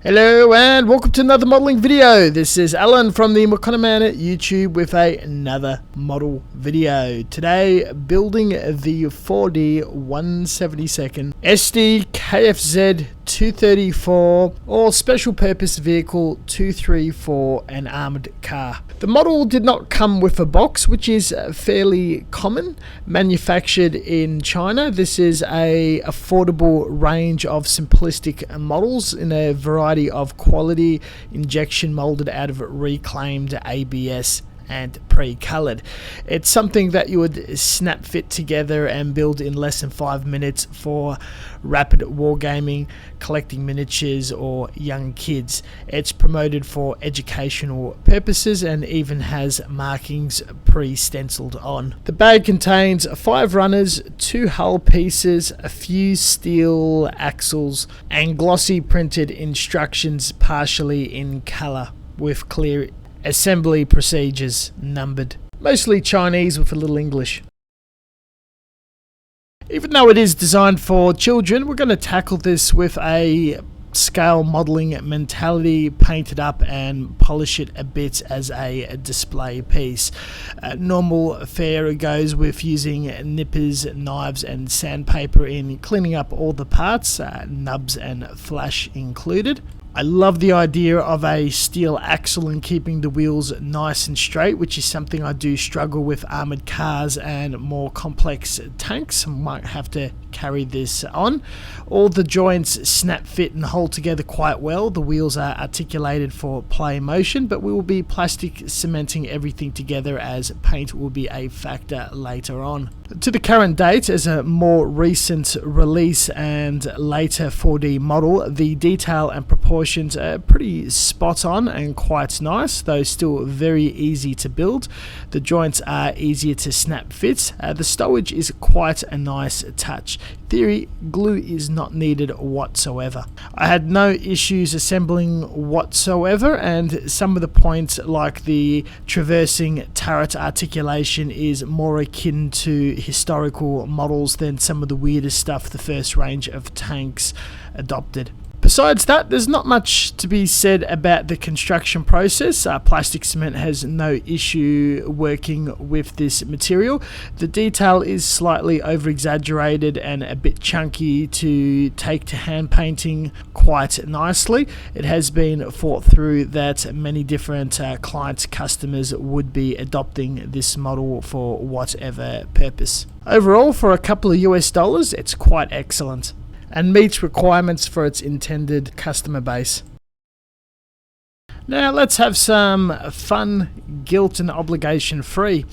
Hello and welcome to another modeling video. This is Alan from the McConaughey at YouTube with another model video. Today building the 4D 1/72nd Sd.Kfz 234 or special purpose vehicle 234, an armoured car. The model did not come with a box, which is fairly common. Manufactured in China, this is a affordable range of simplistic models in a variety of quality, injection molded out of reclaimed ABS and pre-colored. It's something that you would snap fit together and build in less than 5 minutes for rapid wargaming, collecting miniatures, or young kids. It's promoted for educational purposes and even has markings pre-stenciled on. The bag contains 5 runners, 2 hull pieces, a few steel axles, and glossy printed instructions partially in color with clear assembly procedures numbered. Mostly Chinese with a little English. Even though it is designed for children, we're going to tackle this with a scale modeling mentality, paint it up and polish it a bit as a display piece. Normal fare goes with using nippers, knives and sandpaper in cleaning up all the parts, nubs and flash included. I love the idea of a steel axle and keeping the wheels nice and straight, which is something I do struggle with armoured cars and more complex tanks. I might have to carry this on. All the joints snap fit and hold together quite well. The wheels are articulated for play motion, but we will be plastic cementing everything together as paint will be a factor later on. To the current date, as a more recent release and later 4D model, the detail and proportions are pretty spot on and quite nice, though still very easy to build. The joints are easier to snap fit. The stowage is quite a nice touch. In theory, glue is not needed whatsoever. I had no issues assembling whatsoever, and some of the points like the traversing turret articulation is more akin to historical models than some of the weirdest stuff the first range of tanks adopted. Besides that, there's not much to be said about the construction process. Plastic cement has no issue working with this material. The detail is slightly over-exaggerated and a bit chunky to take to hand painting quite nicely. It has been thought through that many different clients, customers would be adopting this model for whatever purpose. Overall, for a couple of US dollars, it's quite excellent and meets requirements for its intended customer base. Now let's have some fun, guilt and obligation free.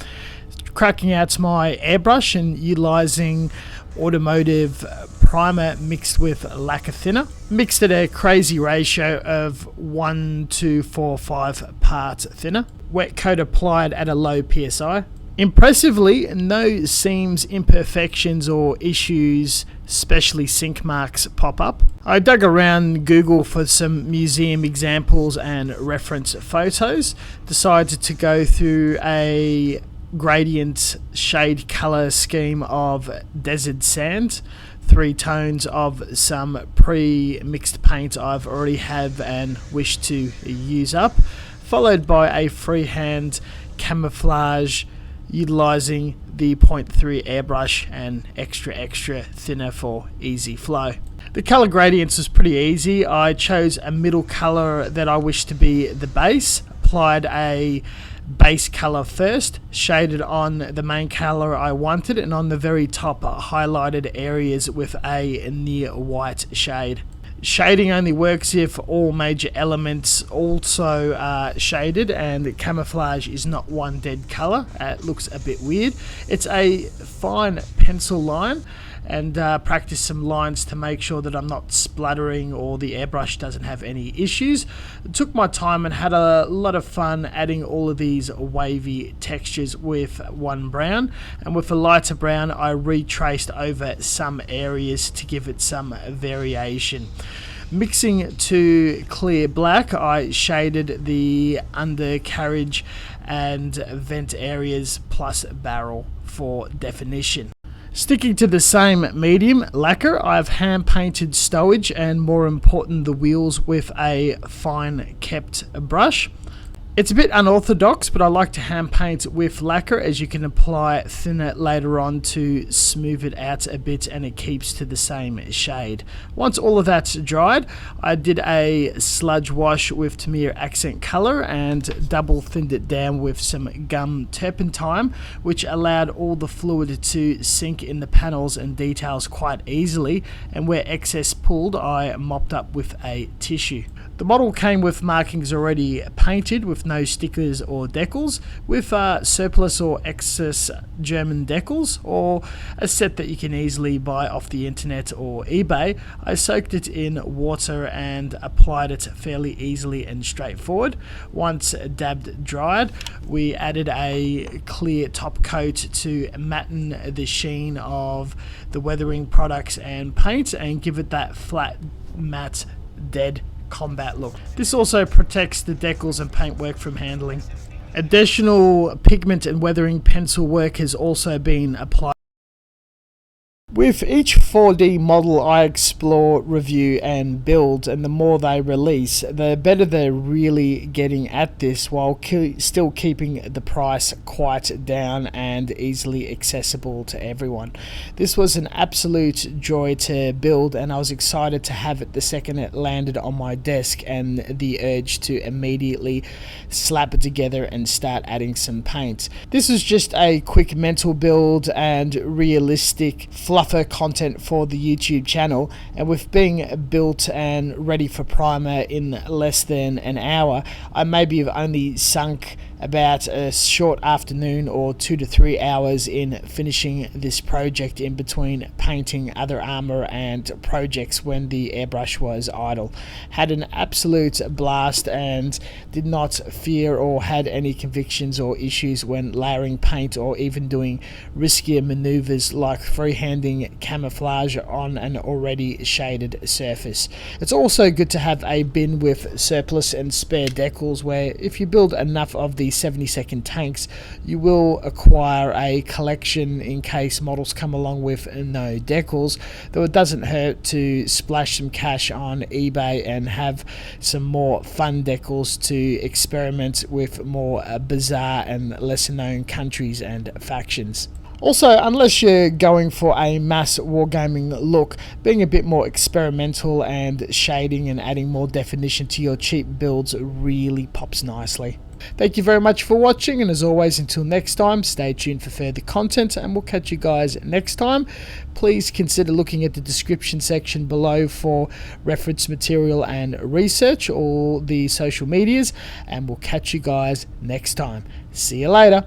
Cracking out my airbrush and utilizing automotive primer mixed with lacquer thinner. Mixed at a crazy ratio of 1:4:5 part thinner. Wet coat applied at a low PSI. Impressively, no seams, imperfections or issues, especially sink marks, pop up. I dug around Google for some museum examples and reference photos. Decided to go through a gradient shade color scheme of desert sand, 3 tones of some pre-mixed paint I've already have and wish to use up, followed by a freehand camouflage utilizing the 0.3 airbrush and extra thinner for easy flow. The color gradients was pretty easy. I chose a middle color that I wish to be the base, applied a base color first, shaded on the main color I wanted, and on the very top highlighted areas with a near white shade. Shading only works if all major elements also are shaded, and camouflage is not one dead color. It looks a bit weird. It's a fine pencil line, and practice some lines to make sure that I'm not splattering or the airbrush doesn't have any issues. Took my time and had a lot of fun adding all of these wavy textures with one brown, and with a lighter brown I retraced over some areas to give it some variation. Mixing to clear black, I shaded the undercarriage and vent areas plus barrel for definition. Sticking to the same medium, lacquer, I've hand painted stowage and, more important, the wheels with a fine kept brush. It's a bit unorthodox, but I like to hand paint with lacquer, as you can apply thinner later on to smooth it out a bit and it keeps to the same shade. Once all of that's dried, I did a sludge wash with Tamiya accent color and double thinned it down with some gum turpentine, which allowed all the fluid to sink in the panels and details quite easily, and where excess pulled, I mopped up with a tissue. The model came with markings already painted with no stickers or decals, with surplus or excess German decals, or a set that you can easily buy off the internet or eBay. I soaked it in water and applied it fairly easily and straightforward. Once dabbed dried, we added a clear top coat to matten the sheen of the weathering products and paint and give it that flat, matte, dead combat look. This also protects the decals and paintwork from handling. Additional pigment and weathering pencil work has also been applied. With each 4D model I explore, review and build, and the more they release, the better they're really getting at this, while still keeping the price quite down and easily accessible to everyone. This was an absolute joy to build, and I was excited to have it the second it landed on my desk, and the urge to immediately slap it together and start adding some paint. This is just a quick mental build and realistic fluffer content for the YouTube channel, and with being built and ready for primer in less than an hour, I maybe have only sunk about a short afternoon or 2 to 3 hours in finishing this project, in between painting other armor and projects when the airbrush was idle. Had an absolute blast and did not fear or had any convictions or issues when layering paint or even doing riskier maneuvers like freehanding camouflage on an already shaded surface. It's also good to have a bin with surplus and spare decals, where if you build enough of the 70-second tanks, you will acquire a collection in case models come along with no decals, though it doesn't hurt to splash some cash on eBay and have some more fun decals to experiment with more bizarre and lesser known countries and factions. Also, unless you're going for a mass wargaming look, being a bit more experimental and shading and adding more definition to your cheap builds really pops nicely. Thank you very much for watching, and as always, until next time, stay tuned for further content, and we'll catch you guys next time. Please consider looking at the description section below for reference material and research, or the social medias, and we'll catch you guys next time. See you later.